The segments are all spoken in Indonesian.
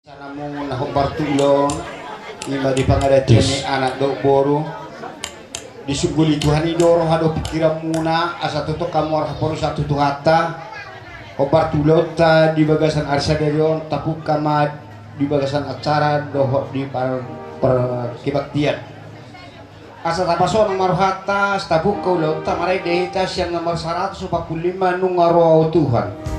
Sana mo nahubar tulong ima di pangadatian ni anak do boro disuguli Tuhan idoro hado pikiran muna asa tutuk kamor haporo satu tuhata hubar tulong ta di bagasan arsa dayon tapuk kama di bagasan acara doho di per kibaktian asa tapaso nomor hata stabuk kaulo ta maray dehita siyang nomor 145 nung ngaro Tuhan.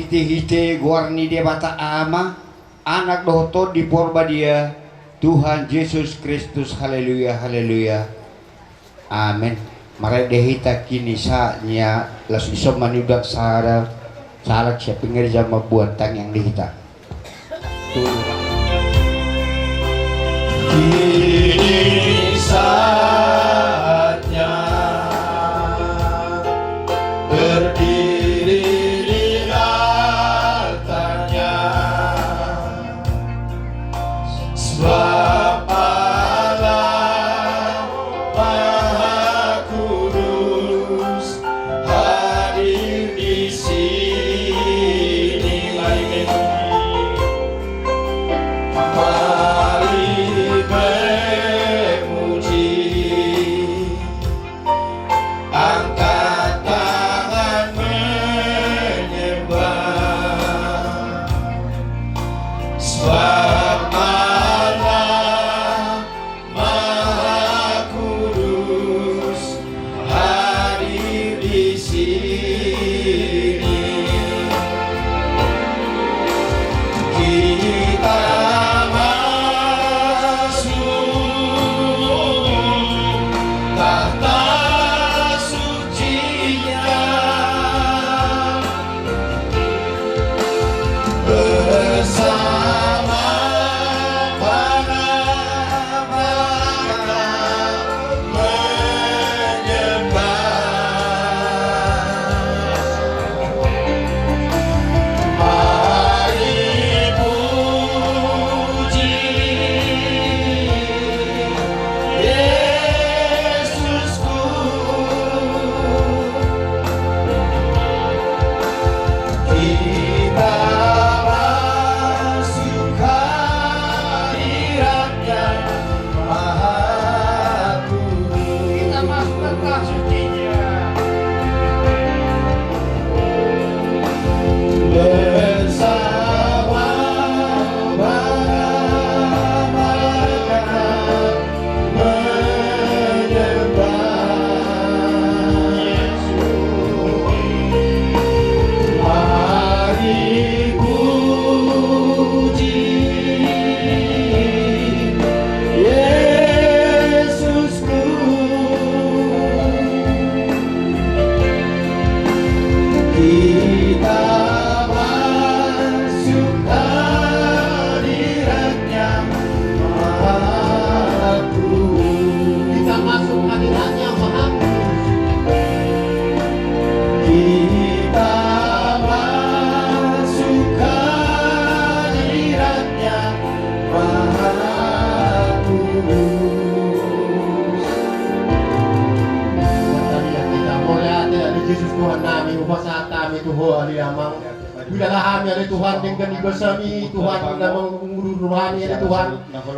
Hite guarni dia bata ama anak dohoto di porba dia Tuhan Yesus Kristus haleluya haleluya amin mare dehita kini saatnya las iso manudak sarat siya pengerja mabuat tang yang dihita kini saatnya berdiri sebab Allah Maha Kudus hadir di sini. Mari Tuhan amang Wilalah kami ada Tuhan dengan ibasami Tuhan namang rohani ada Tuhan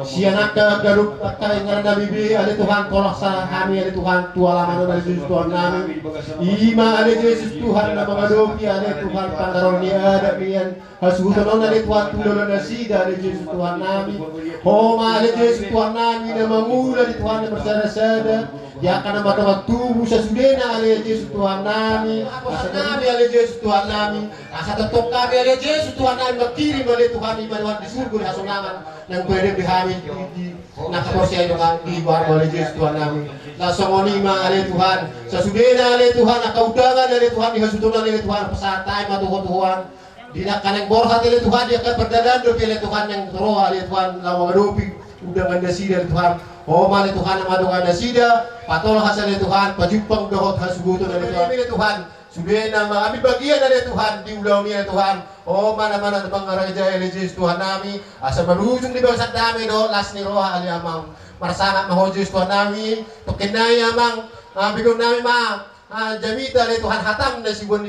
sianak garuk kaingan na bibi ada Tuhan tolak sa kami ada Tuhan tualaman ada Yesus Tuhan nami ima ada Yesus Tuhan namang adopi ada Tuhan pangaron ni ada pian hasutan ada Tuhan tulon na sida ada Yesus Tuhan nami homa ada Yesus Tuhan nami namang mula di Tuhan bersada-sada ya karena mata tubuh sesudena ada Yesus Tuhan nami asa nami ada Yesus Tuhan nami asa tetap kami ada Yesus Tuhan nami berkirim oleh Tuhan iman di surga di hasunangan yang pwede dihamil di nakaporsiya dengan dibuat oleh Yesus Tuhan nami langsung onima ada Tuhan sesudena ada Tuhan nakaudangan ada Tuhan dihasutunan oleh Tuhan pesatay matuhuan tidak kaneng borhat oleh Tuhan dia akan berdadan oleh Tuhan yang roh oleh Tuhan lawang adopi undangan dasi dari Tuhan oh mali Tuhan nama doa nasida patol hasil dari Tuhan pajumpang dohot hasuguto dari Tuhan ini Tuhan sudah nama kami bagian dari Tuhan di ulang ini Tuhan oh mana-mana bang raja Yesus Tuhan nami asa berujung di bangsa kami do las ni roha ali amang marsangat mahojus Tuhan nami tokenai amang bigon nami ma jamita dari Tuhan hatam na sibon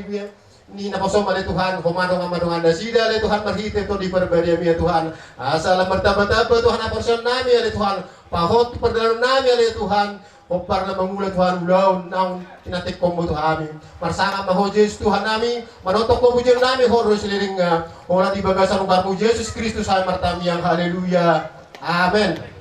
ni napasom oleh Tuhan komadong anda sida oleh Tuhan berhite to di perbadian ya Tuhan asal bertambah-tambah Tuhan aporson nami oleh Tuhan pahot perdalam nami oleh Tuhan opar na mangula Tuhan ulaw nang tinatik ko mo Tuhan marsanga mahojis Tuhan nami manotok ko bujir nami horo siliring ora di bagasan ng barko Yesus Kristus ay martami ang haleluya amen.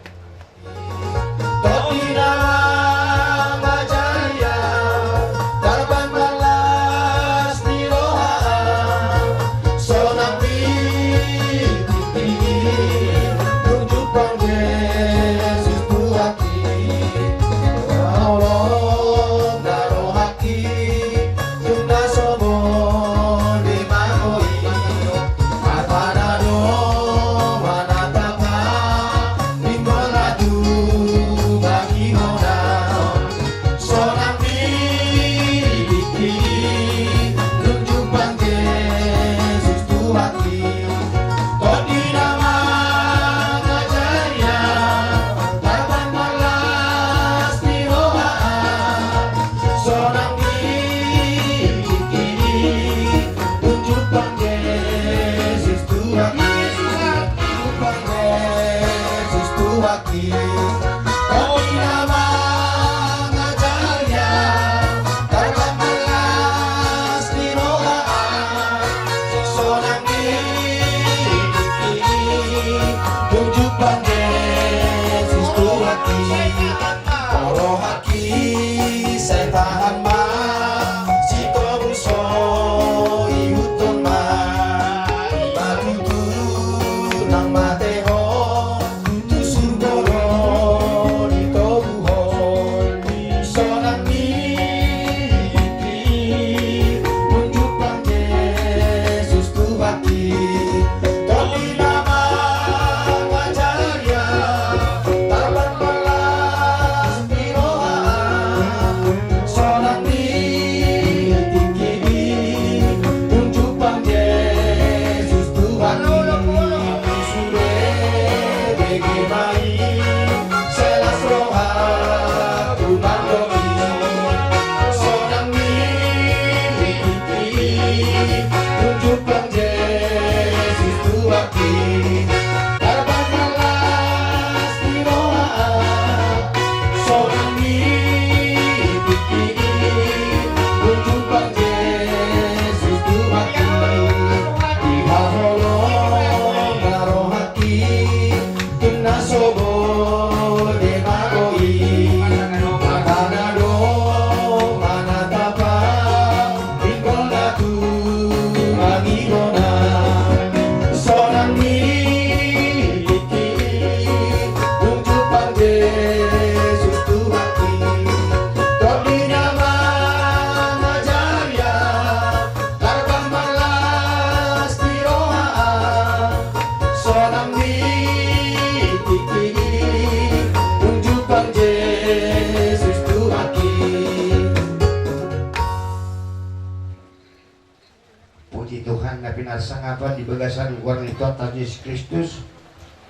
Sangapan di bagasan luar itu Yesus Kristus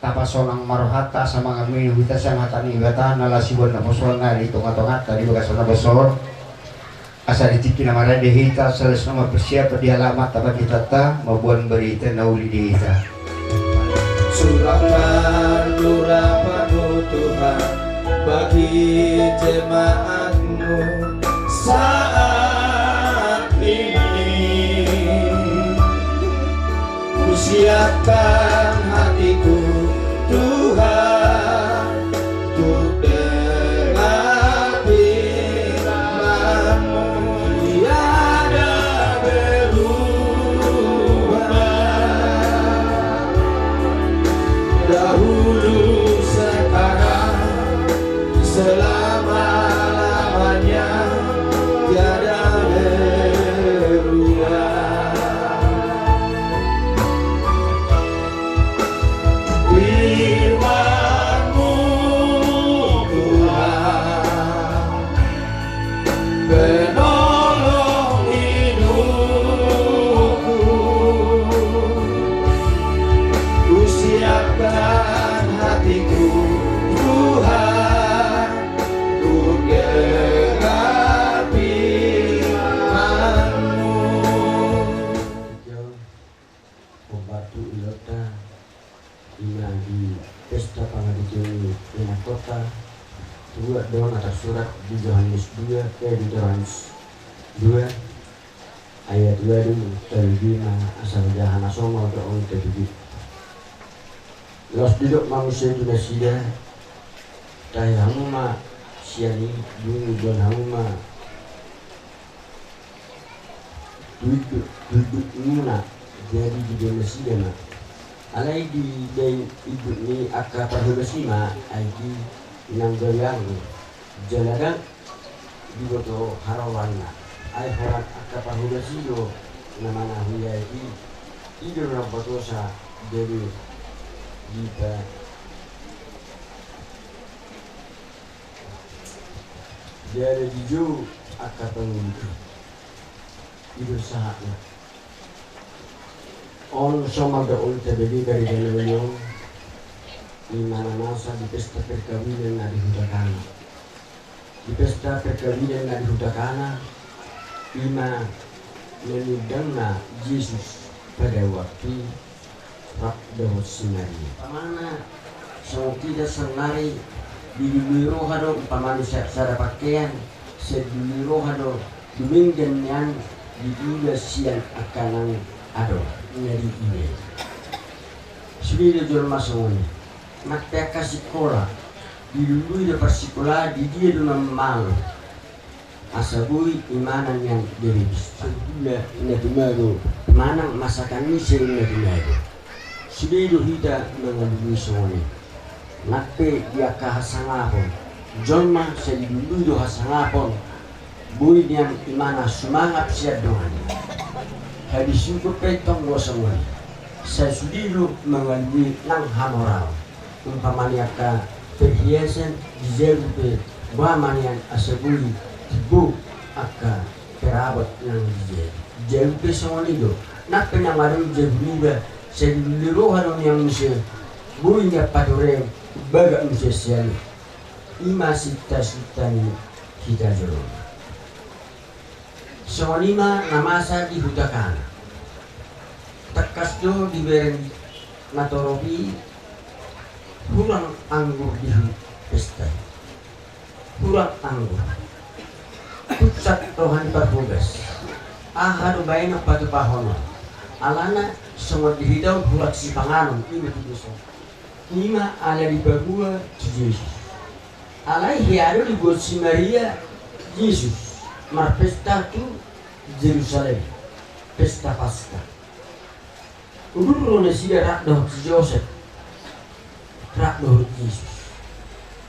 tapasonang marohata sama kami huta sang hatani gata nalasibon na posona di tongat-tongat tadi bagasan na besor asa ditiki nama rade hita salas nama persiapa di alamat apa kita ta mabuan berita nauli di hita surahkan nurapanu Tuhan bagi jemaatmu saat ini. Ku siapkan hatiku Tuhan untuk dengar firman-Mu. Tiada berubah dahulu sekarang selama-lamanya, tiada berubah. Firman-Mu Tuhan, penolong hidupku. Ku siapkan hatiku Tuhan untuk dengar firman-Mu. Pembantu ilota ina di pesta pangadikan ina kota dua don atas surat di Yohanes 2 di Yohanes 2 ayat 2 dulu terima asal jahana songo doon terbibi los duduk manusia itu nasida tay hamuma siani dungu don hamuma duduk muna jadi di Indonesia na alai di day ibu ni akka pahubasima ay di inanggalang jalagan di boto harawan na ay harat akka pahubasilo na manahuyay di ido na boto sa dari kita dari dijo akka pangulito ido sahatna on sama daun terbagi dari dalam di mana masa di pesta perkawinan na dihudakana. Di pesta perkawinan na dihudakana, ima menidang na Yesus pada waktu Rabdahot Sinari. Pamana sang tidak senari di diwirohado pamana sada pakaian sediwirohado duminggan yang di dua siang akanang ado nyari ini sudah jual masuk ini mak peka sekolah di dulu dia persikolah di dia dulu malu asabui imanan yang dari sudah ini baru mana masakan ini sering itu sudah itu kita mengalami semua ini mak pe dia kahasangapon joma sering dulu itu hasangapon bui yang imana semangat siap doang habis itu petong gosong saya sudah mengalami nang hamoral umpamanya ka perhiasan dijerupe bamanian asabuli tibu aka perabat nang jerupe semua itu nak penamaran jeruba saya dulu harum yang musia buinya padore baga musia siali ima sita sitani kita jeruk semua lima namasa dihutakan tekas do diberi matoropi hulang anggur di pesta hulang anggur pusat rohani perhugas ahadu baina patu pahono alana semua dihidau hulat si panganon ini tujuh lima ala di bagua Yesus alai hiadu di buat si Maria Yesus mar pesta tu Jerusalem pesta Paskah udurro na siya rakdo si Joseph rakdo Yesus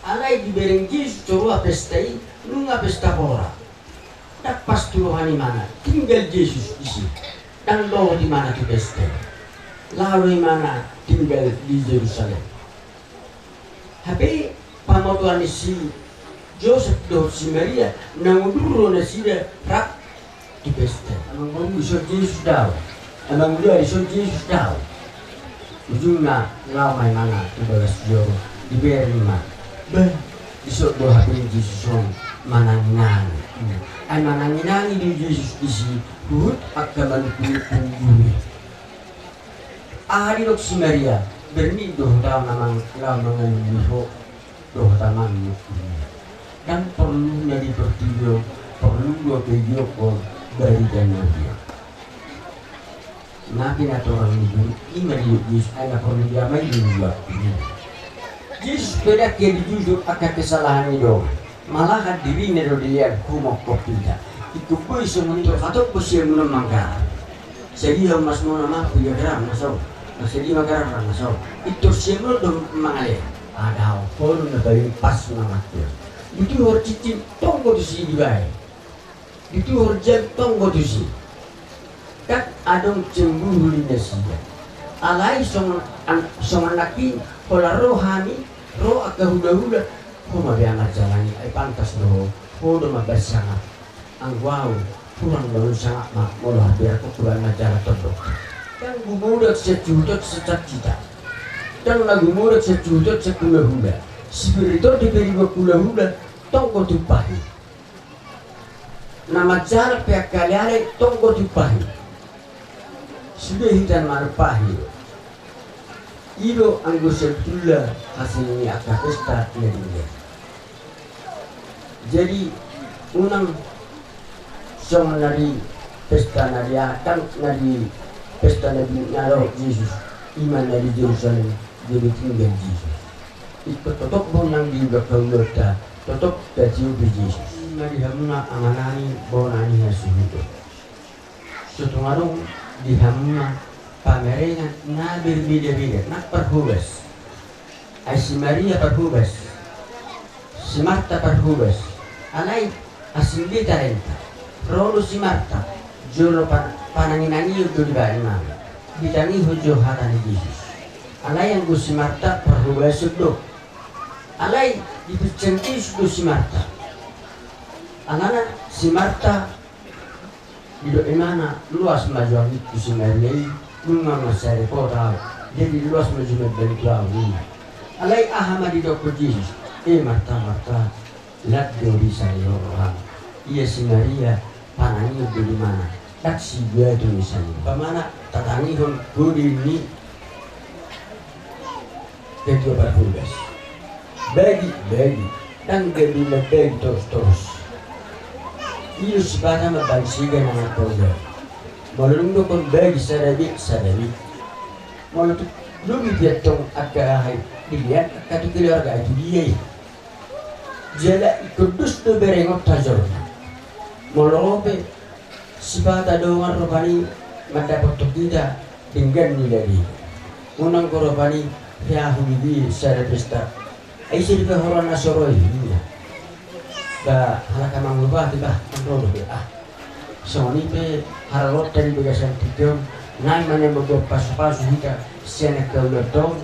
alay dibereng Yesus turua pestai nunga pesta pora dak pasturohan di mana tinggal Yesus di sini dan lo di mana tu pesta lalu di mana tinggal di Jerusalem tapi pamotuan si Joseph do si Maria nanguduro na siya rak di pesta amang iso Yesus daw amang dia iso Yesus daw ujungna lamay mana 12 euro diberi lima iso do hapin Yesus on mananginani. Ay mananginani di Yesus isi hut akaban pungguli. Ahadi dok si Maria berni doh tau namang mengenliho doh taman dan perlu dari bertiga perlu dua video dari dana dia. Nabi atau orang ibu ini di Yesus ada perlu dia main juga. Yesus beda ke dijujur akan kesalahan itu. Malah dirinya do dilihat kumok kopita. Iku boy semuntur atau posisi munam mangkar. Jadi yang mas mona mah punya geram masuk. Jadi mangkar masuk. Itu semua do mangale. Ada apa na dari pas mangatur. Itu harus cicing tonggo tu si dibai. Itu harus jam tonggo tu si. Kat adong cemburu linda siya. Alai song anaki pola rohani roh agak hula-hula. Kuma be amat jalani ay pantas do. Podo mabasangat. Ang wow kurang daun sangat mak molah biar ko kurang majalah todok. Dan gumudak sejutot secita. Dan lagu mudak sejutot sekula-hula. Spirito diberi kula-hula tonggo tupahi. Nama jarak pihak kaliare tonggo tupahi. Sudah hitam marpahi. Ido anggo setula hasilnya akan pesta dia. Jadi unang song nari pesta nari akan nari pesta nari naro Yesus iman nari Jerusalem jadi tinggal Yesus. Itu totok bonang juga kaulota totok dari Yesus. Nari hamuna amanani bonani Yesus itu. Setungarung di hamuna pamerengan na berbeda-beda nak perhubas ay si Maria perhubas si Marta perhubas alay asimbi tarenta rolo si Marta jolo pananginani yudo di bari mama bitani hojo hatani Yesus alay yang si Marta perhubas yudo alay dipercenti yudo si Marta alana si Marta hidup imana luas majuan itu si Maria bunga masari kota jadi luas majumat dari kelawi alai ahamadi dok Yesus Marta lat dori saya orang iya si Maria panani di mana tak si dia itu misalnya bagaimana tatani hon budi ini kedua berhugas bagi dan kedua bagi terus iya sekarang membansikan anak keluarga malung do kon bagi sarabi malu tu lubi dia tong akahay dilihat katu keluarga itu dia jala kudus tu berengot tajor molope sibata doang robani mendapat kita dengan nilai unang korobani ya hubi sara pesta ai sir ke horan nasoroi ba halaka mangubah tiba kontrol Soni pe haralot dari bagasan tidur, nai mana bago pasu-pasu hita, siapa kau lotong,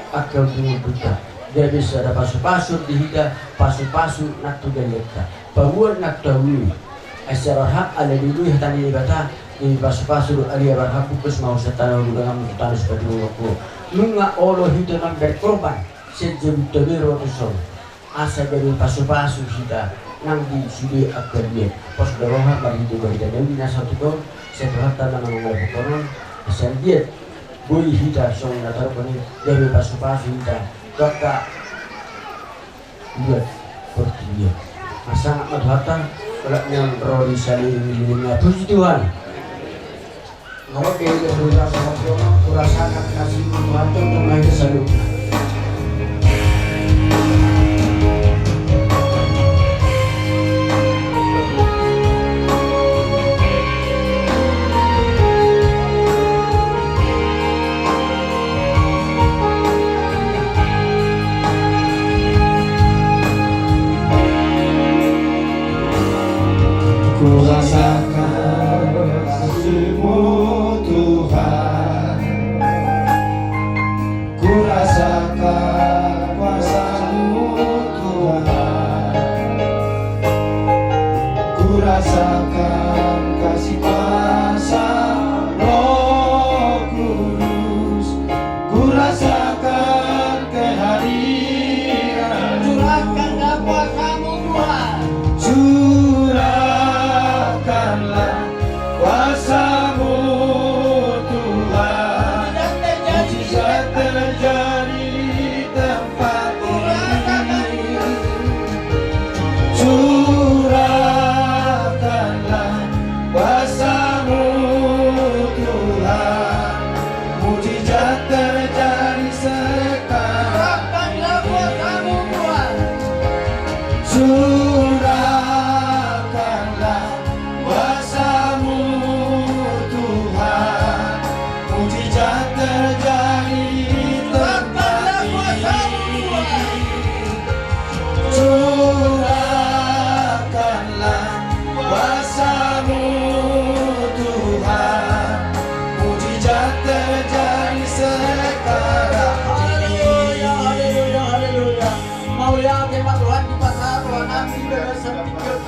akal dulu buta. Dia bisa ada pasu-pasu di hita, pasu-pasu nak tu geleta, pabuat nak tahu. Asyara hak ada di dulu hita ni bata, ni pasu-pasu ada berhak bukus mau setanah dengan tanah seperti aku. Nunga olo hita nak berkorban, sejauh terbero tu son. Asa dari pasu-pasu hita. Nang di sudi akar dia pos doroha bagi itu bagi dan di nasa tu setelah tanah mengenai konon asan dia boy hita song natar koni dari pasu-pasu hita kakak buat seperti dia sangat madhatan kalau yang roli saling miliknya puji Tuhan kalau dia sudah sama kurasakan kasih Tuhan untuk main selalu. Ku rasakan kasih-Mu Tuhan, ku rasakan Curahkanlah kuasa-Mu Tuhan, mujizat terjadi di tempat ini. Curahkanlah kuasa-Mu Tuhan, mujizat terjadi sekarang ini. Haleluya, haleluya. Maulia firman Tuhan di pasar Tuhan kami berdosa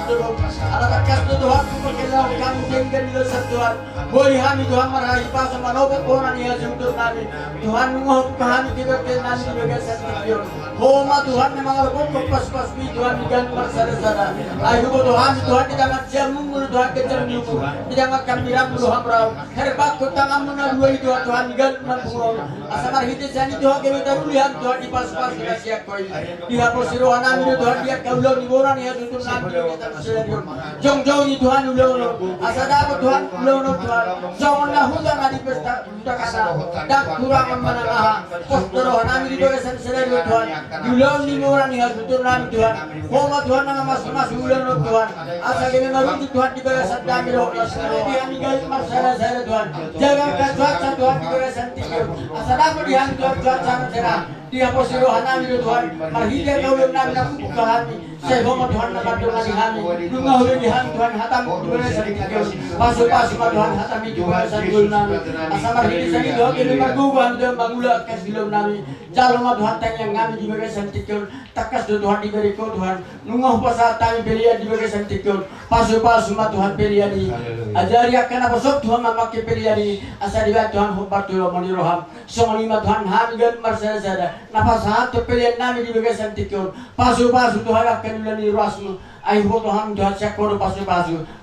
Tuhan. Anak kasih Tuhan berkelah kami tinggal di dosa Tuhan. Boleh kami Tuhan meraih pas manobat orang yang untuk kami. Tuhan mengohon kami kita nanti juga setiap. Homa Tuhan memang aku pas Tuhan dengan bersada-sada. Ayo Tuhan Tuhan tidak macam mulu Tuhan kejar mulu. Tidak makan biram mulu hamrau. Herbat kota kamu naluai Tuhan Tuhan dengan mangkung. Asamar hidup sani Tuhan kita tarulihan Tuhan di pas-pas kita siap koi. Dihapus rohanan Tuhan dia kaulau di boran ya tutur nanti kita bersedia. Jong-jong di Tuhan ulo. Asada apa Tuhan ulo Tuhan. Janganlah hujan di pesta hujan kana. Dan kurang menengah. Pos rohanan di doa sensedia Tuhan. Ulo di boran ya tutur nanti Tuhan. Homa Tuhan nama mas ulo Tuhan. Asa kami maruti Tuhan di doa sedang di doa. Di amigal masalah saya Tuhan. Jaga cuaca Tuhan di doa sentikir. Asada apa di hang Tuhan cuaca cerah. Dia posiro hanami Tuhan, marhida kau yang nabi nak buka hati. Saya bawa Tuhan nak dengan hati. Dunga hulun di hati Tuhan hatam dua sedikit. Pasu Tuhan hatam itu sedul nami. Asal marhida sedikit Tuhan ini marguban Tuhan bangula kesilum nami. Jalma Tuhan tanya kami di bagai sedikit. Takas Tuhan diberi kau Tuhan. Nungah pasal kami pilihan di bagai sedikit. Pasu Tuhan pilihan ini. Ajari akan apa sok Tuhan memakai pilihan ini. Asal dibuat Tuhan hubat Tuhan meniroham. Semua Tuhan hamigan marsada. Napa saat pilihan nami di bagai sentikun pasu Tuhan akan melani rasmu ayo Tuhan Tuhan sekor pasu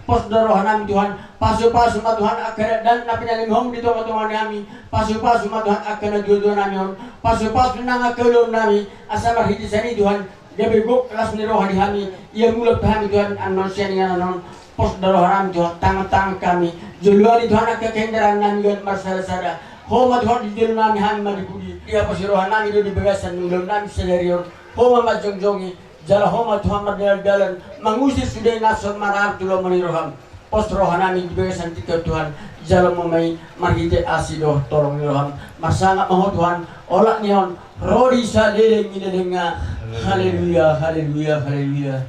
pos doroh nami Tuhan pasu Tuhan akan dan napi nami hong di tengah nami pasu Tuhan akan dua nami pasu nang akan nami asal hidi sani Tuhan dia bego kelas niroh di kami ia mulut kami Tuhan anon sianingan anon pos doroh nami Tuhan tangan kami juluan Tuhan akan kendaraan nami gan marsada Homa Tuhan di dalam nami hami maribudi. Dia pasirohan nami do di bagasan dalam nami senerior. Homa majongjongi. Jala homa Tuhan mardalan mangusir sudah nason marab tulo maniroham. Pos rohan nami di bagasan tiga Tuhan. Jala memai marhite asido tolong niroham. Masanga maho Tuhan. Olak nion. Rodi sa leleng inelenga. Haleluya, haleluya, haleluya.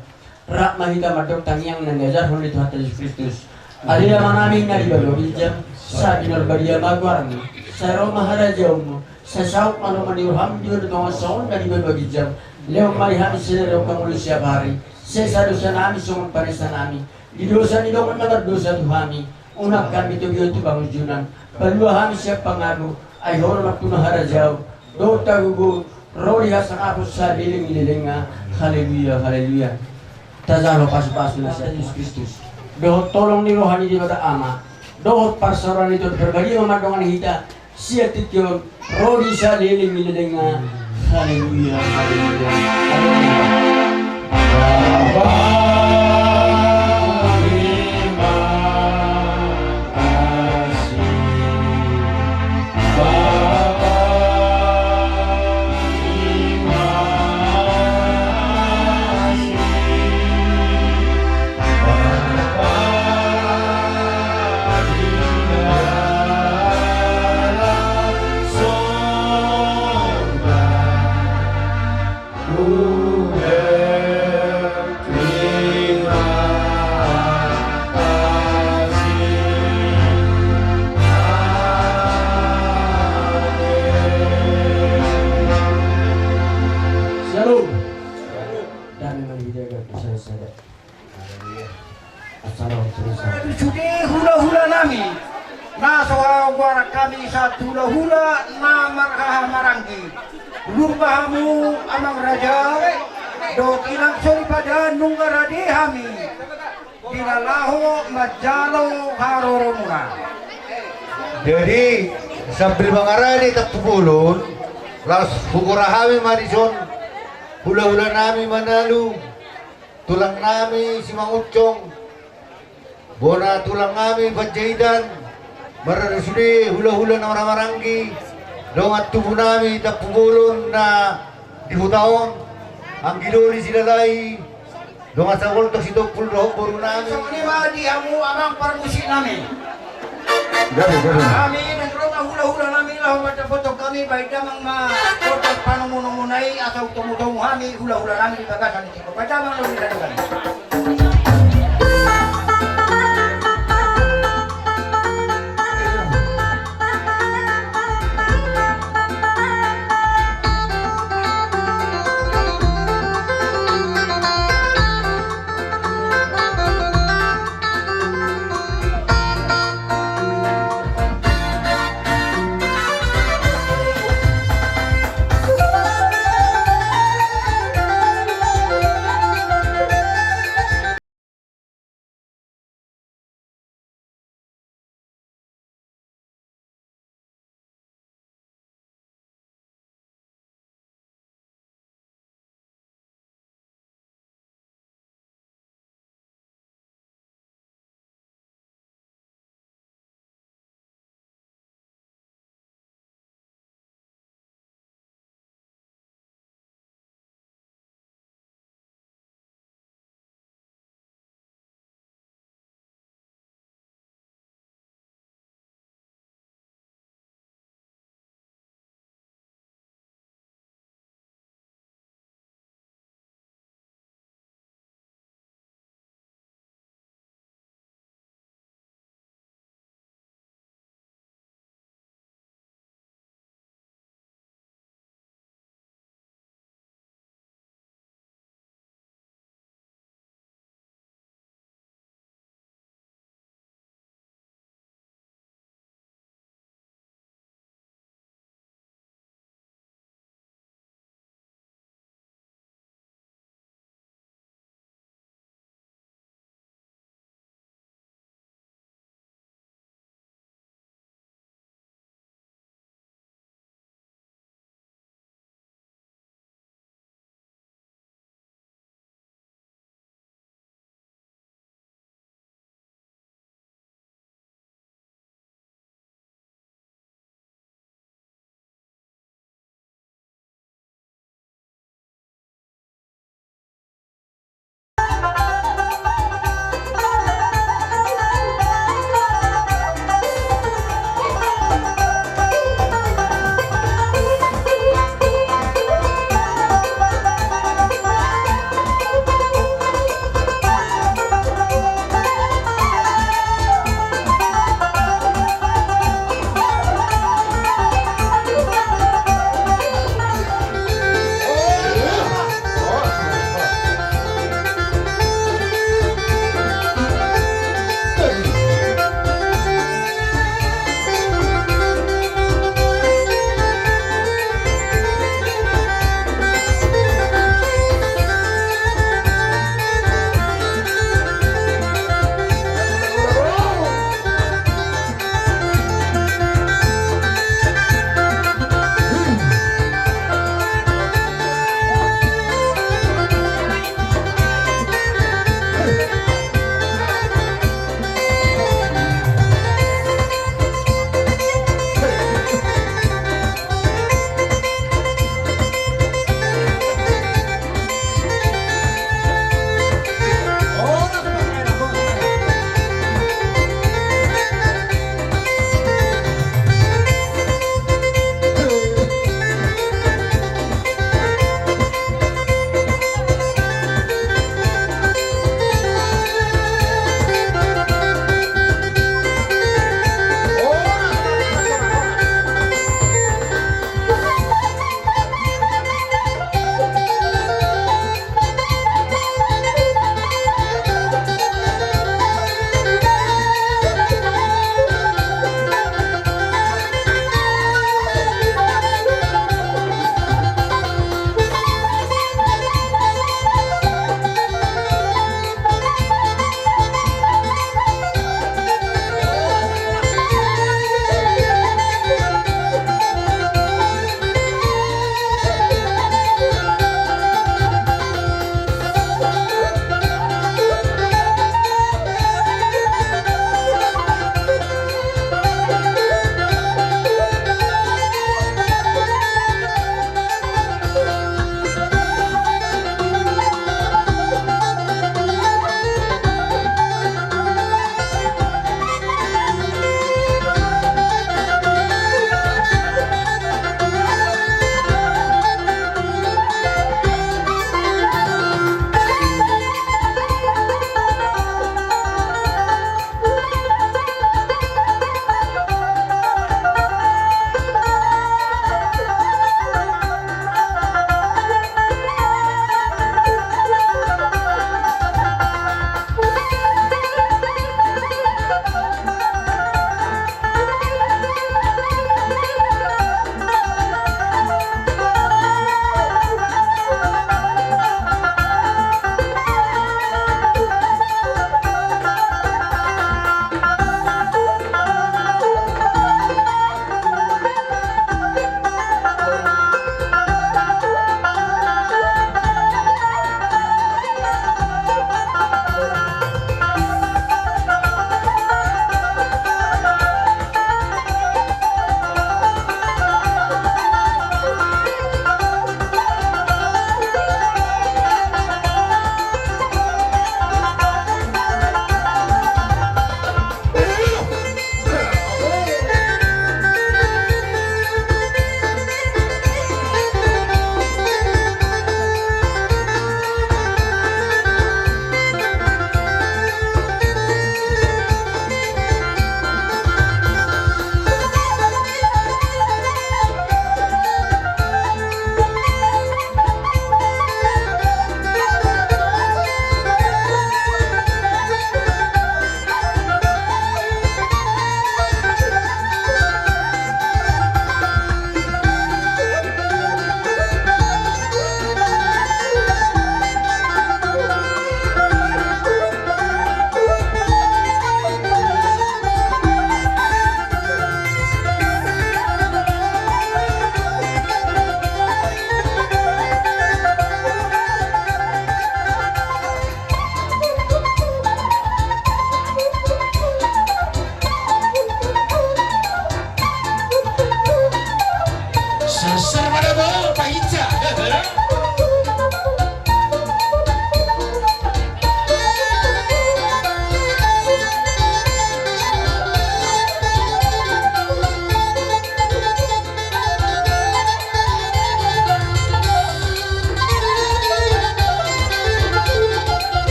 Rak mahita madok tangiang nangajar oleh Tuhan Yesus Kristus. Adila manami nari bago bijam. Sa binarbadia magwarang. Sa Roma Harajaw sa South Manumaniuham yun mga soon na di ba bagijam leong marihami sila leong kamulo siya pari sa dosa namin sungon parisa namin di dosa ni doon mga dosa tuhami unak kami ito yun ito bangujunan paluahami siya pangago ay hormat na Harajaw do tagugo rori hasang apos sa liling haleluya haleluya tazalo pasu-pasu na sa Yesus Kristus do tolong ni rohani di pada ama do parsaran itu berbagi memandongan hita siya tityon rodi sa liling niladenga haleluya haleluya hula-hula nami na sawara kami sa hula-hula na marangki lumbahamu amang raja do kinangsori pada nunggaradi hami dinalaho majalo haroromuna. Jadi sambil mengarani tapulun las hukurahami marison hula-hula nami manalu tulang nami si mangucong bona tulang kami panjaidan marasudi hula-hula na marangki dongat tubuh nami tak pumulun na dihutaon ang gidoli silalay Donga sagol to situ pul roh boru nami. Ini mah diamu amang permusik nami. Gabe. Kami dan roma hula-hula nami lah baca foto kami baik damang ma foto panumunumunai atau temu-temu kami hula-hula nami di bagasan itu. Baca damang lebih dari.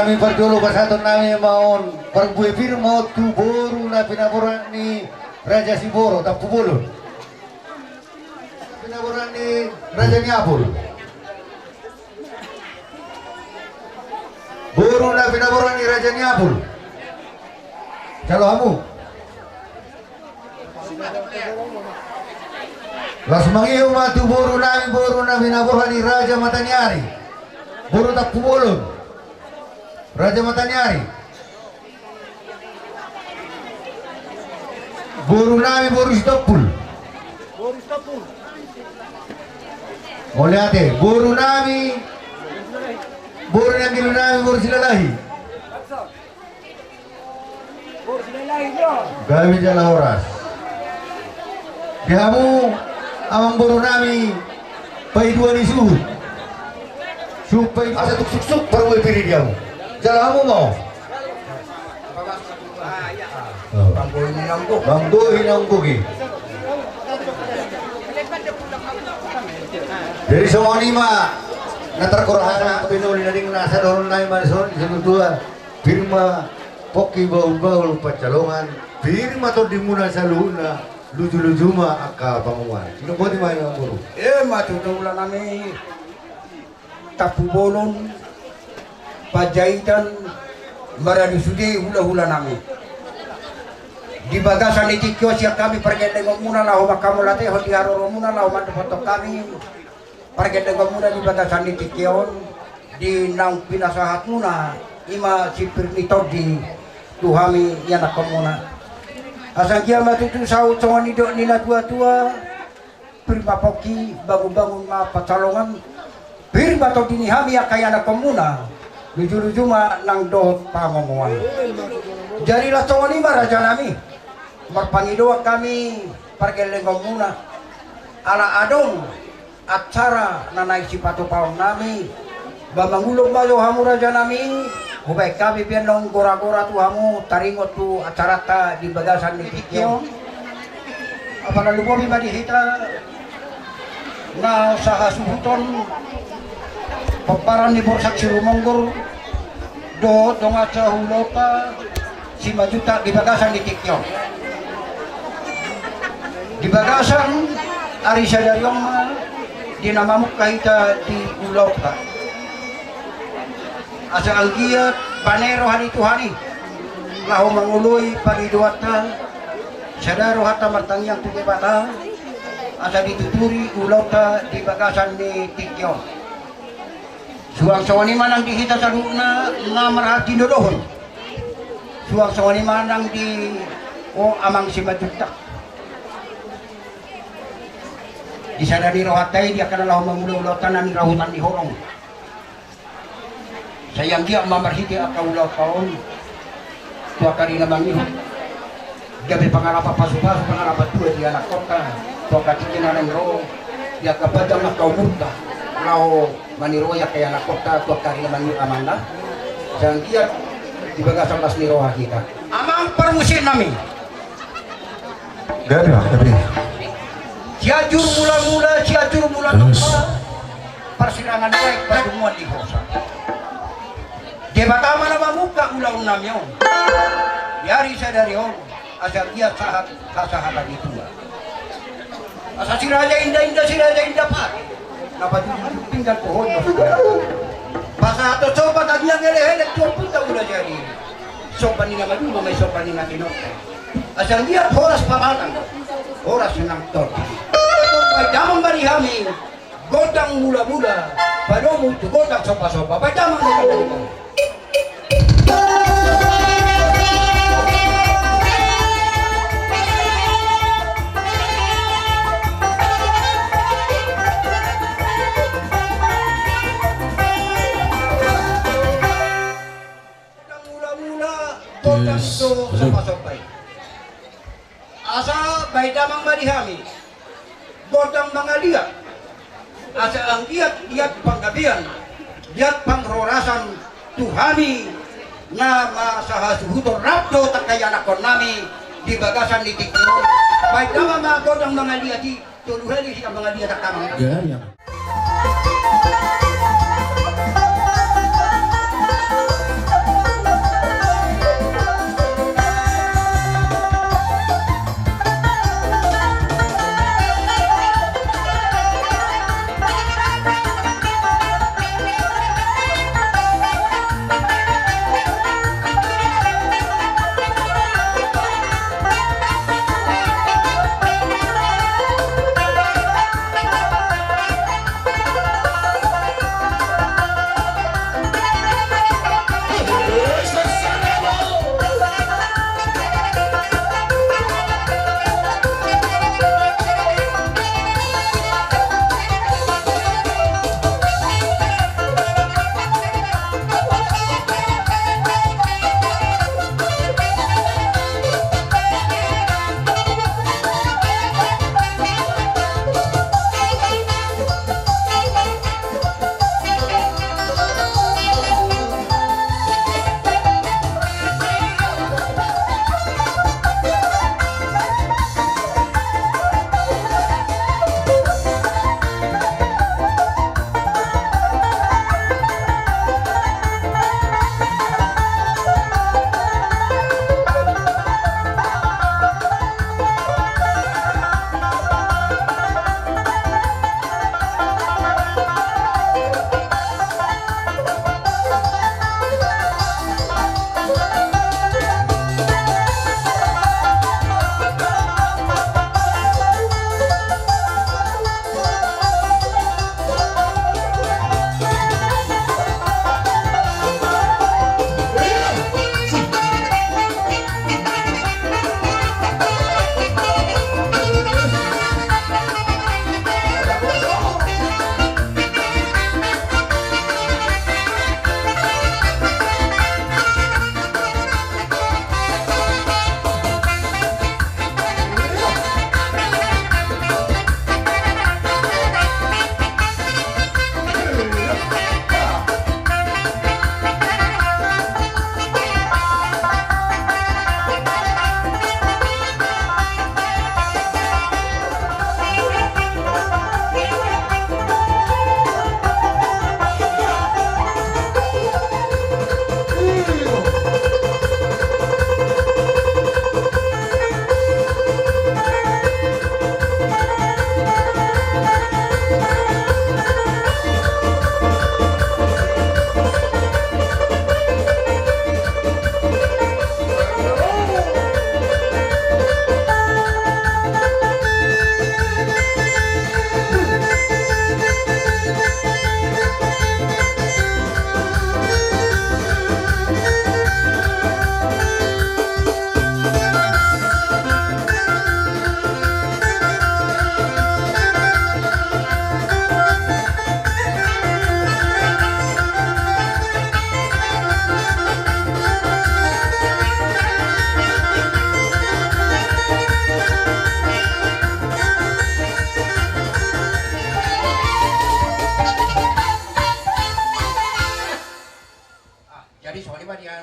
nami pardolo pasaton nami maon perbuih firmo tu boru na pinaburan ni Raja Siboro tak kubulun. Pinaburan ni Raja Niapul. Boru na pinaburan ni Raja Niapul. Kalau kamu las mangiyo matu boru na pinaburan ni Raja Matanyari. Boru tak kubulun. Raja Matanyari. Boru nami boru stopul. Oleh ate, boru nami boru yang gilu nami boru silalahi. Gawi jala horas. Kamu amang boru nami pai dua ni suhu. Supai asa tuk suk baru pilih dia. Jala kamu mau. Bangdo hinanggo gi. Dari semua ni mah natarkorahana pinuli na ding nasa doon na mason dua firma poki bau-bau pacalongan firma to dimuna sa luna luju-luju ma aka panguan. Sino po di mayo guru? Matutulan nami tapu bolon pajahitan maradusudi hula-hula nami. Di bagasan ni Tikyo siya kami pergedeng muna lah makamu late ho di haroro muna lah foto kami pergedeng muna di bagasan ni Tikyo di nang pinasahat muna ima sipir nito di tuhami yan ako muna asang kia matutu sao congan nido nila tua-tua prima poki bangun-bangun ma pacalongan prima to dinihami kaya na komuna luju-luju ma nang do pamomuan jadilah congan lima raja nami marpangidoa kami pergelengong muna ala adong acara nanay sipato paong nami bamangulong bayo hamu raja nami hubay kami bianong gora-gora tu hamu taringot tu acara ta di bagasan ni Tikyo apala lubomi madihita na sa hasuhuton paparan ni Borsak Sirumonggor do donga sa hulota si majuta di bagasan ni Tikyo di bagasan ari sadaryong dinamamuk kahita di ulau ka asa algiat panero hari tuhani lahu mangului pariduata sadaro hata martangyang tugibata asa dituturi ulau ka di bagasan ni Tikyo suang sawani manang dihita sa luna nga marhati dodohon suang sawani manang di amang si majuta di sana di rohatay dia kana lahu mangululotan ni rahutan di horong sayang dia mamarhiti akaulau kaon tua kari namang iho gabi pangarapa pasu-pasu pangarapa tua di anak kota tua katikin na ro dia kapada makau muda lahu maniroya kaya anak kota tua kari namang iho amanda sayang dia di bagasan pas ni roha kita amang permusin nami Gabi tapi ciajur mula persidangan baik pertemuan di Hosa debat mana mamuka ulang namyon dari sadarion asal dia sahat itu asal si raja indah pak napa tinggal pohon masa atau coba tadinya ngele coba tak udah jadi sopan ini nama dulu may sopan ini nanti asal dia horas pamanang horas senang tor Pajamang barihami, godang mula-mula, padomu tu godang sopa-sopa, pajamang mula-mula. Godang mula-mula, godang sopa-sopa. Asa baidamang barihami. Godang mga liat asa ang liat panggabian liat pangrorasan tuhami na masahasuhuto rapdo takayanakon nami di bagasan ni Tikyo baik nama mga godang mga liat di tuluhali siya mga liat akamang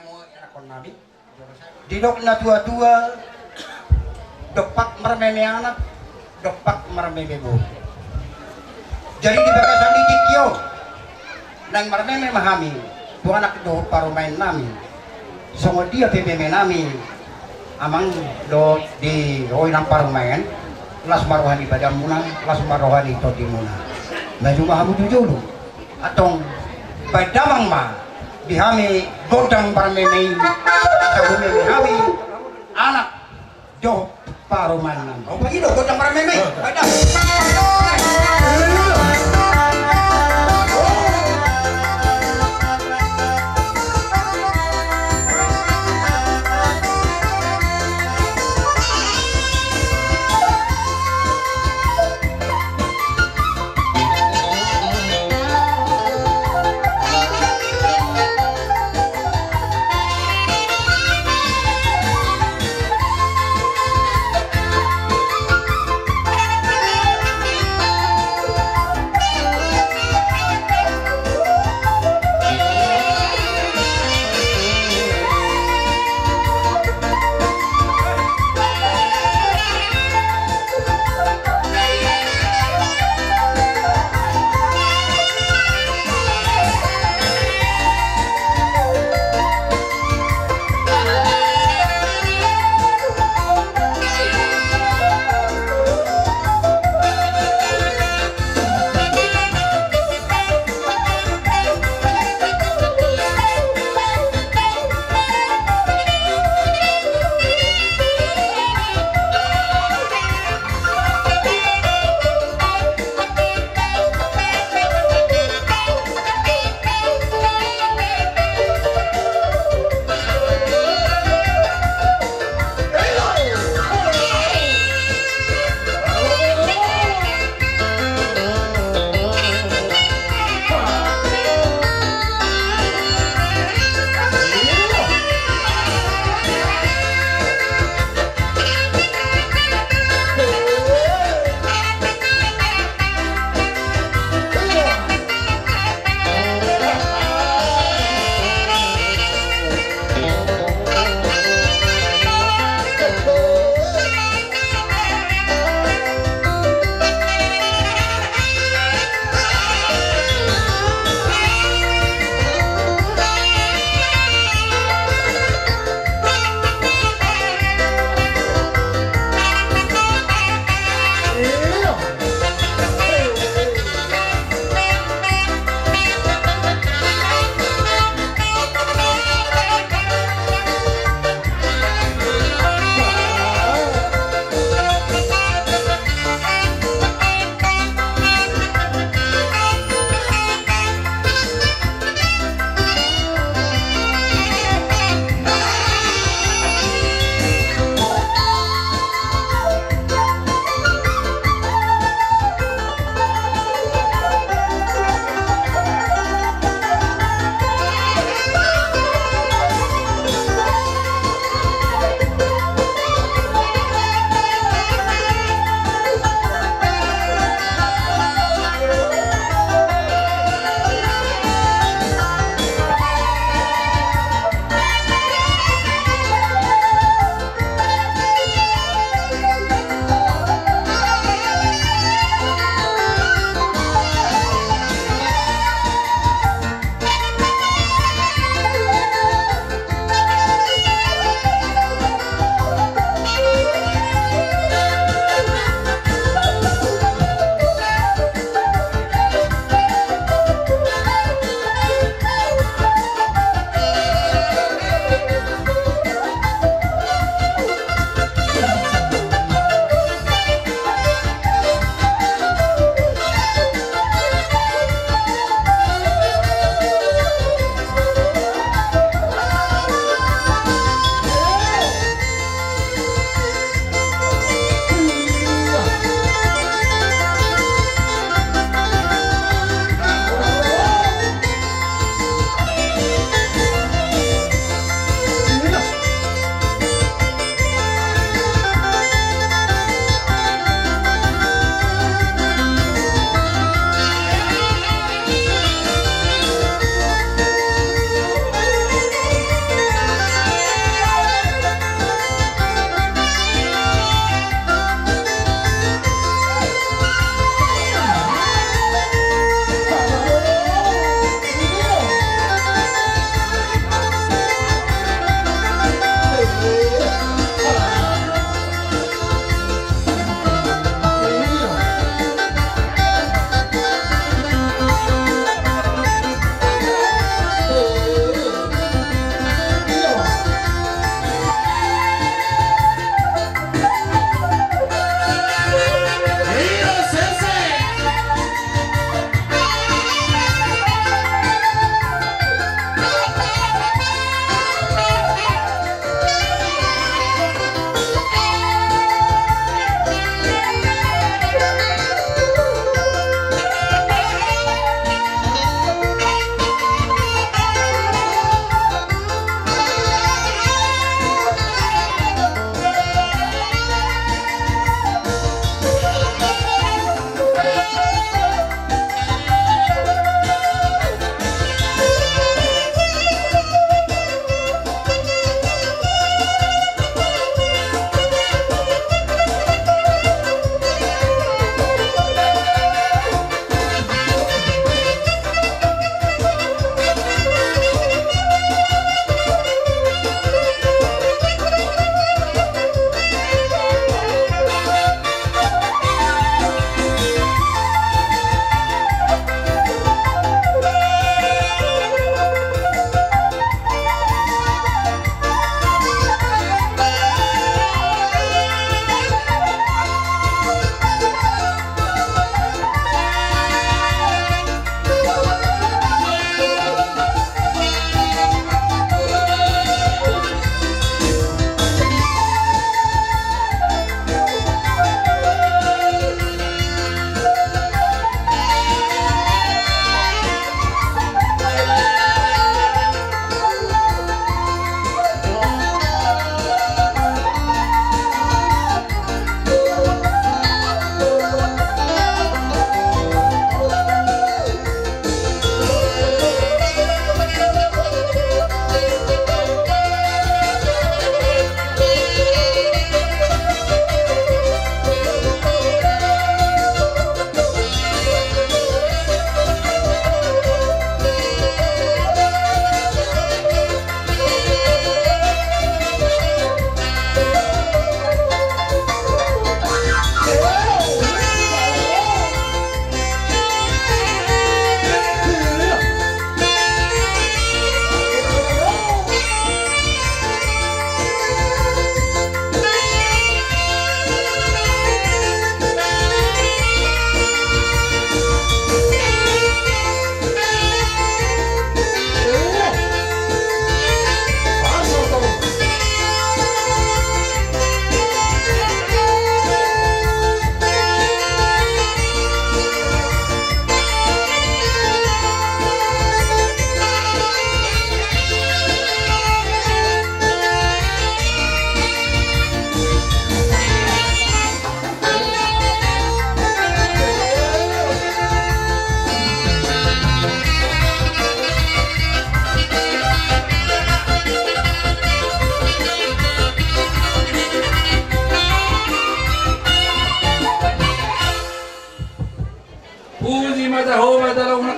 mo akon nabi. Dinok na tua-tua, dokpak marmeme anak, dokpak marmeme bu. Jadi di bakasan licik yo, nang marmeme mahami, tu anak do parumain nami, songo dia pememe nami, amang do di roi nang parumain, las marohani badam muna, las marohani to di muna. Maju mahamu jujulu, atong badamang ma, dihami godang marmeme, sabumeme hami, anak do parumain nami. Oh begitu godang marmeme, badam.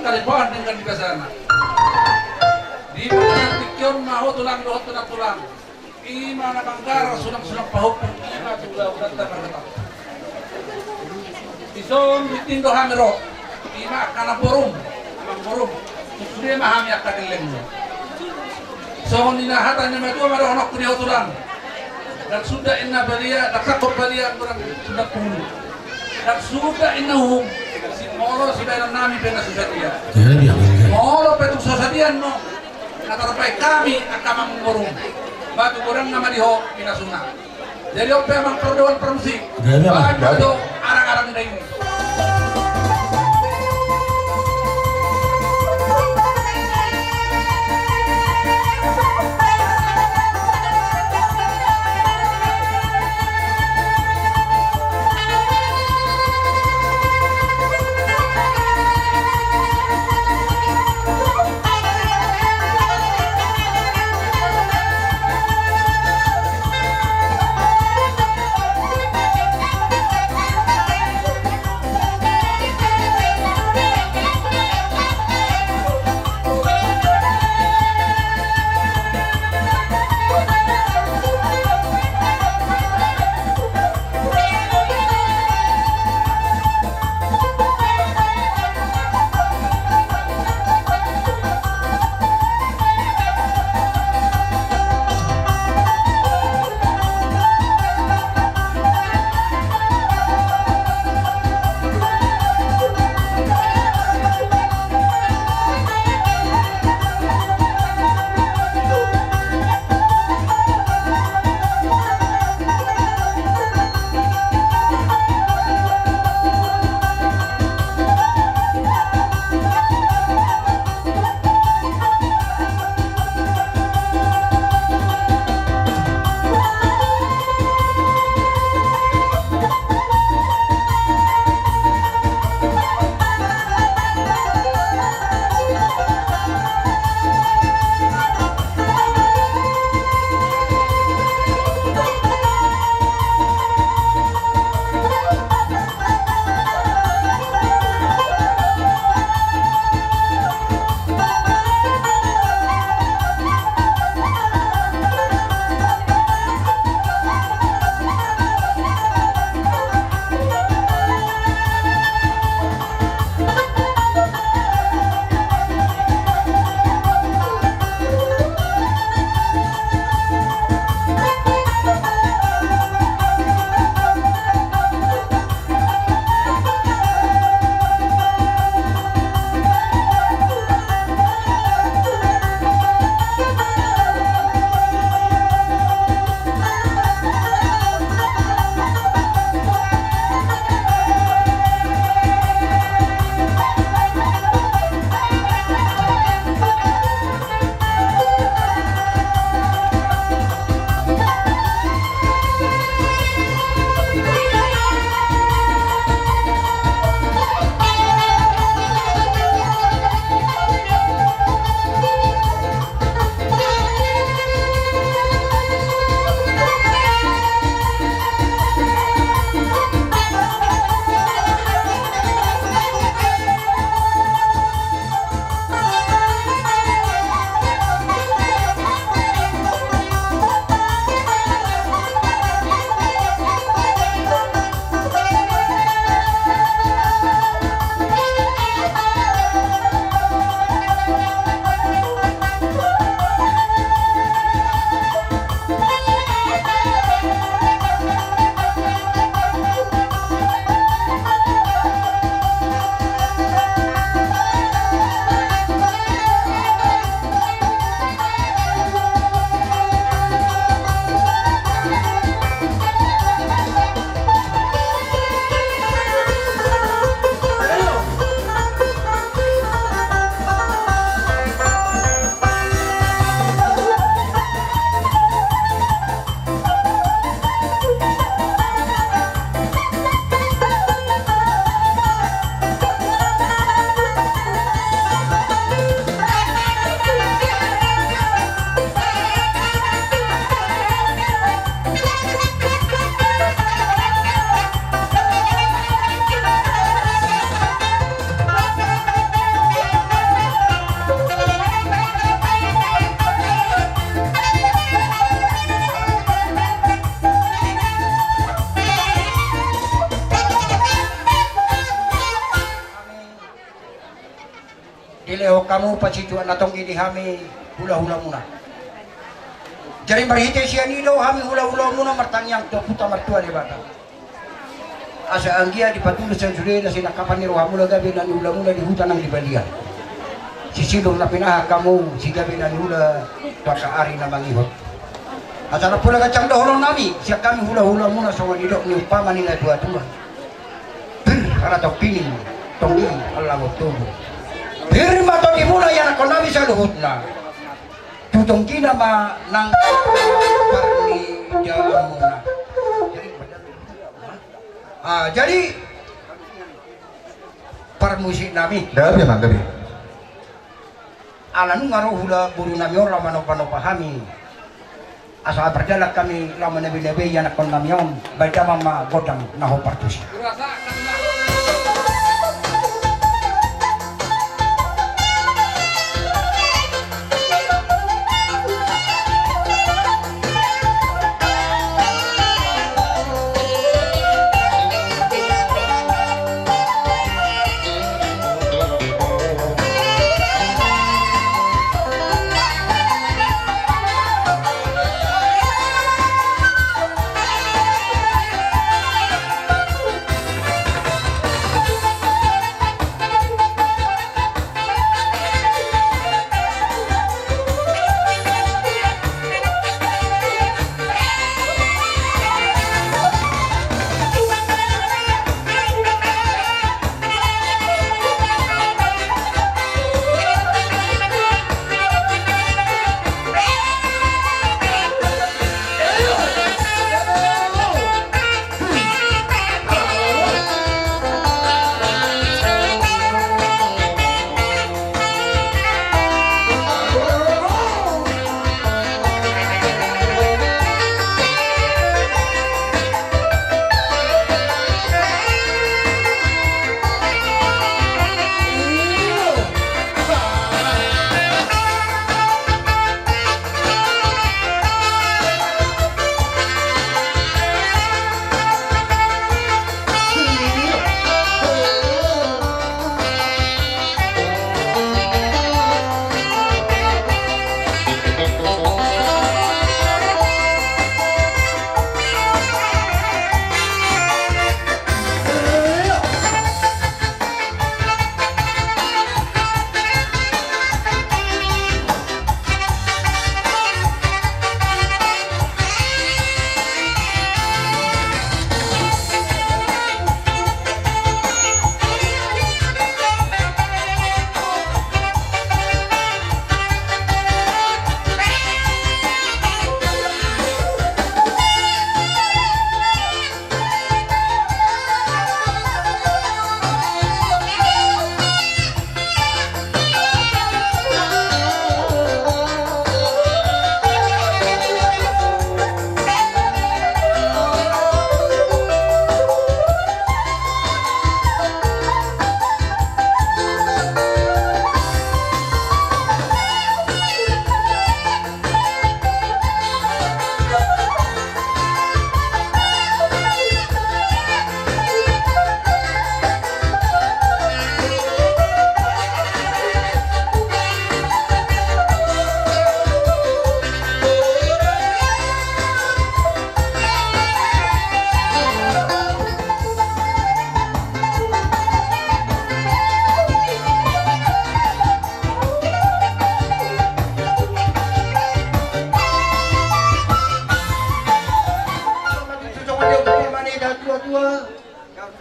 kalipahan dengan di sana. Di mana tikyon maho tulang dohot tulang. Ima na banggara sunang pahok ima tulang udah terkata. Ison ditindo hamero. Ima kana borum. Sudah mahami akan dilengnya. So ninahatanya medua maro anak kuliah tulang. Dan sudah inna balia, takut balia orang sudah kuno. Dan sudah innahum si molo si bayar nami bena sudah dia. Molo petuk sosadian no. Natarpai kami akan mengurung. Batu orang nama diho pinasuna. Jadi ope memang perdoan permusik. Batu arang-arang ini. kamu pasituan natong ini kami hula-hula muna. Jadi marhite siya nido kami hula-hula muna martangyang to puta martua ni bata. Asa anggia dipatuloy sa suri na sinakapan ni Rohamula gabi na hula muna di hutan ng Libalian. Sisilong na pinaha kamu si gabi na hula pagkaari na mangihot. At sarap pula kacang doholong nami siya kami hula-hula muna sa wanidok ni upama nila dua-dua. Karena tong pining tong di alam tubo. Firma to di muna yan ako namin sa luhod na. Tutong kina ma nang parni jalan muna. Jadi permusik nami. Gabi na gabi. Alam ngaro hula buru nami orang mano pahami. Asa berjalan kami lama nabi yan ako nami yon. Baca mama godang naho partusi.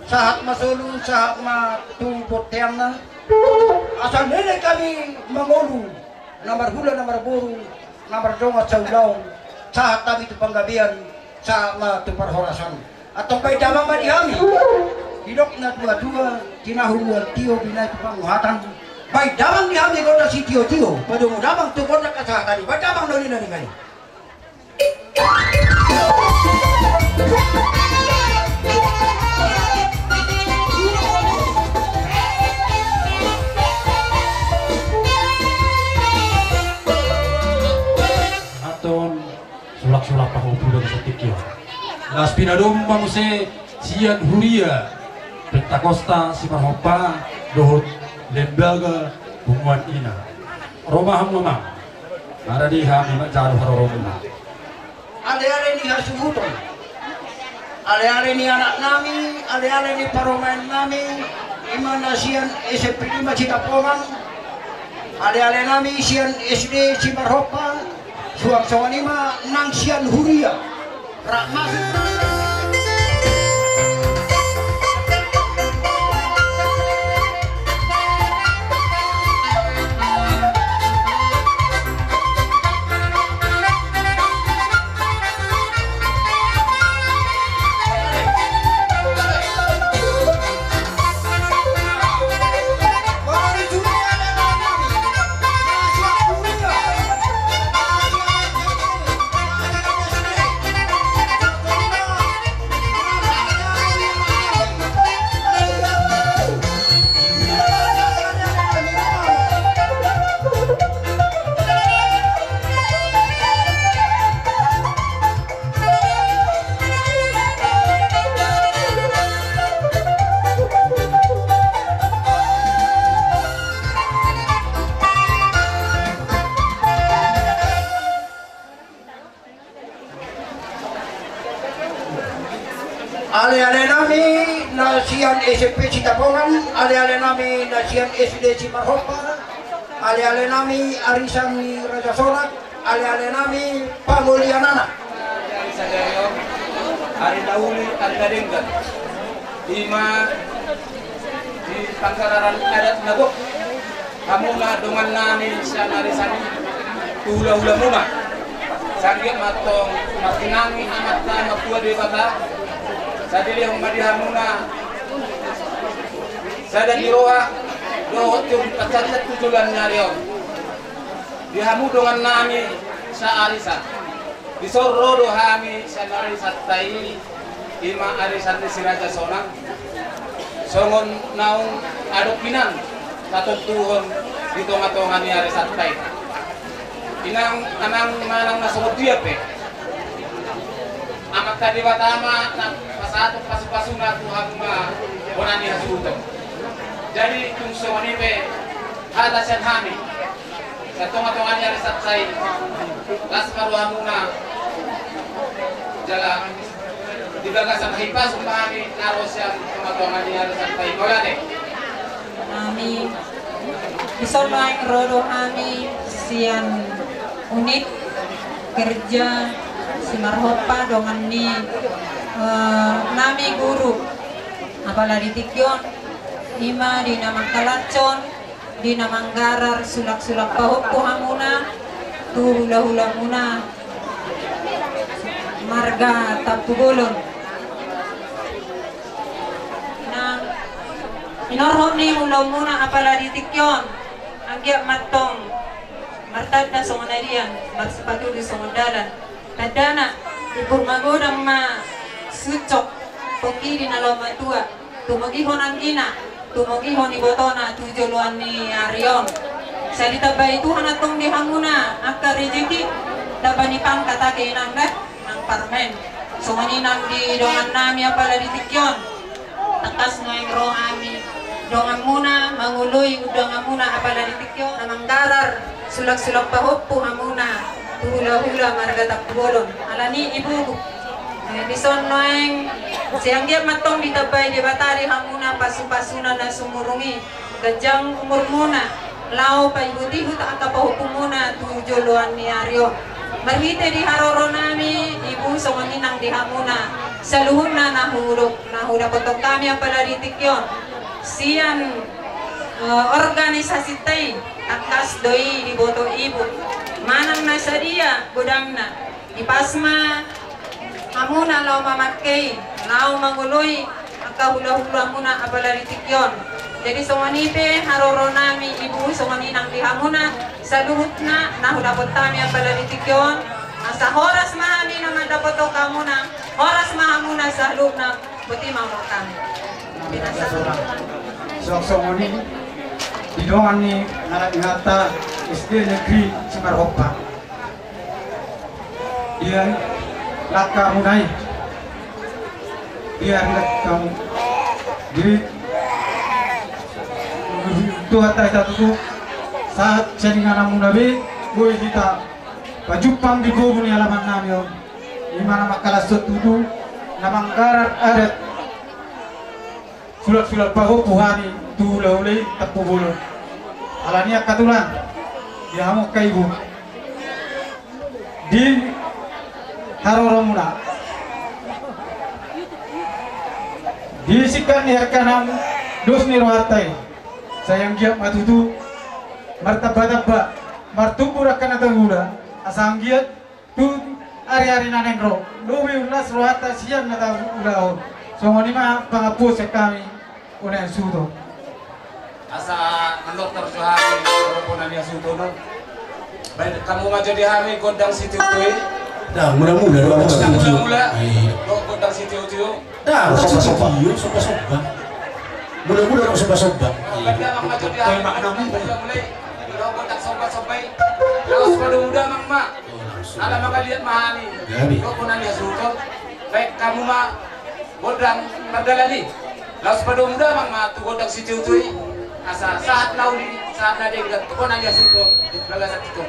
saat masulu saat matungkot na asal nilai kami mangulu nomor hula nomor buru nomor dongat sa ulaw saat kami itu panggabian sa matupar horasan atau kay damang manihami hidok na dua-dua kinahuluan tiyo binay itu panguhatan bay damang nihami ko na si tiyo-tiyo padung damang tukod na kasahatan bay damang noli na rin Aton sulak-sulak ako pulang sa tikyo. Las pinadumbang se siyan huria Pentakosta si Marhopa dohot lembaga bunguan ina rumah mamang ada di hami majaru haroromuna Ale-ale ni hasubuton. Ale-ale ni anak nami, ale-ale ni paromain nami, imana sian SMP 5 Citapongan, ale-ale nami sian SD Cibarhopa, suang sawanima nang sian Huria, Rahmat. Ale-ale nami nasian SMP Citapongan, ale-ale nami nasian SD Cibarhopa, ale-ale nami arisan ni Raja Sonak, ale-ale nami pamulianana. Dari sadayo, hari dahulu hari kadenggan, lima di Pangkararan adat nagok, kamu lah dengan nani sian arisani, hula-hula muna, sanggit matong martinangi amat amat tua di bata. Sadili yang madihamuna sada diroa dohot yung pacacat tutulan nyarion dihamu dengan nami sa arisan disoro dohami sa arisan tayi ima arisan di Raja Sonang songon naung adopinan tatuntuhon di tonga-tonga ni arisan tayi inang anang manang nasabot dia pe amat kadiwatama pasatong pasupasuna Tuhan nga bonani hasuto. Jadi kung sewanipe hata siyan hami sa tonga-tonga niya resat say las maruhan muna jala dibagasan hipas umami naros siya tonga-tonga niya resat say kolate. Kami isolay rodo kami siyan unit kerja Cibarhopa dengan ni nami guru apalagi tikyon ima di namang kalacon di namang garar sulak-sulak pahok hamuna tu hula-hula muna marga tapugulon nang inorhom ni hula muna apalagi tikyon agyak matong martad na songonarian magsipatuloy songodalan nadana ipurmagodang ma sucok pokiri na loma tua tumagihon ang ina tumagihon ni botona tujuluan ni Arion sa ditabay Tuhan atong dihanguna akka rejeki dabani pang katake nang ng parmen so maninang di dongan nami apala ditikyon takas ngayon roh ami dongan muna manguloy udongan muna apala ditikyon namang garar sulak-sulak pahop hamuna hula-hula marga tapbolon alani ibu Dison noeng siang dia matong ditabay di batari hamuna pasu-pasuna na sumurungi gajang umur muna lao pa ibuti huta akapahukum muna tujuluan ni Aryo marhite di haroro nami ibu songoninang di hamuna sa luhun na nahulak potong kami ang palaritik yon siyan organisasi tay akas doi di boto ibu manang nasa dia gudang na ipasma amuna lao mamakay lao manguloy akahula-hula muna abalaritik yon jadi songonipe haroro nami ibu songoninang dihamuna sa luhut na nahulapot kami abalaritik yon sa horas mahani naman dapat o kamuna horas mahamuna sa loob na buti mamot kami songoni idongan ni ingata SD Negeri Cibarhopa dia laka munai biar kamu di Tuhan tak satu saat jaringan nabi boy kita pajupang di bawah ni alaman namin di mana makalas tutu namang karat adat sulat-sulat paho puhani tulawli tapubulon alania katulan dihamuk kaibu di haroromuna disikan kanam dos ni rohatai sayang giat matutu martabadabba martubura kana tangura asang giat tu ari-ari nanengro lobi ulas rohata siang nata ulahon songoni mah pangapus kami unen sudo asa dokter Johari walaupun dia sutono baik kamu mah jadi hari gondang situ tuh dah mudah-mudah mula-mula gondang situ tuh dah soba mudah-mudah soba kadang mah jadi hari mulai gondang soba-sobai laos pada muda mang mak ala maka lihat mahani walaupun dia suto baik kamu mah gondang berdalani laos pada muda mang mak tu gondang situ tuh asa saat lauli saat nade gat ko nanya suko di belaga sakito